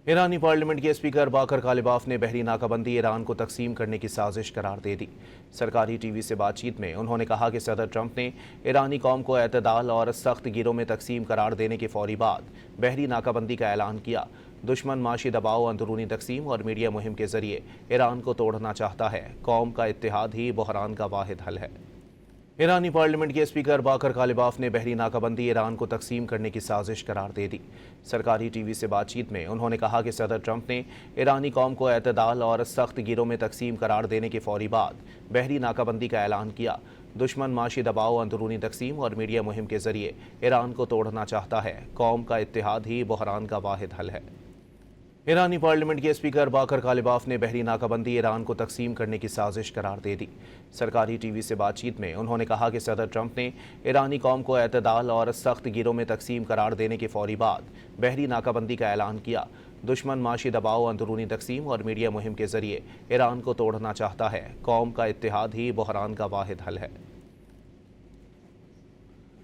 ایرانی پارلیمنٹ کے اسپیکر باقر غالباف نے بحری ناکہ ایران کو تقسیم کرنے کی سازش قرار دے دی۔ سرکاری ٹی وی سے بات چیت میں انہوں نے کہا کہ صدر ٹرمپ نے ایرانی قوم کو اعتدال اور سخت گیروں میں تقسیم قرار دینے کے فوری بعد بحری ناکہ بندی کا اعلان کیا۔ دشمن معاشی دباؤ، اندرونی تقسیم اور میڈیا مہم کے ذریعے ایران کو توڑنا چاہتا ہے۔ قوم کا اتحاد ہی بحران کا واحد حل ہے۔ ایرانی پارلیمنٹ کے اسپیکر باقر غالباف نے بحری ناکہ بندی ایران کو تقسیم کرنے کی سازش قرار دے دی۔ سرکاری ٹی وی سے بات چیت میں انہوں نے کہا کہ صدر ٹرمپ نے ایرانی قوم کو اعتدال اور سخت گیروں میں تقسیم قرار دینے کے فوری بعد بحری ناکہ بندی کا اعلان کیا۔ دشمن معاشی دباؤ، اندرونی تقسیم اور میڈیا مہم کے ذریعے ایران کو توڑنا چاہتا ہے۔ قوم کا اتحاد ہی بحران کا واحد حل ہے۔ ایرانی پارلیمنٹ کے اسپیکر باقر غالباف نے بحری ناکہ بندی ایران کو تقسیم کرنے کی سازش قرار دے دی۔ سرکاری ٹی وی سے بات چیت میں انہوں نے کہا کہ صدر ٹرمپ نے ایرانی قوم کو اعتدال اور سخت گیروں میں تقسیم قرار دینے کے فوری بعد بحری ناکہ بندی کا اعلان کیا۔ دشمن معاشی دباؤ، اندرونی تقسیم اور میڈیا مہم کے ذریعے ایران کو توڑنا چاہتا ہے۔ قوم کا اتحاد ہی بحران کا واحد حل ہے۔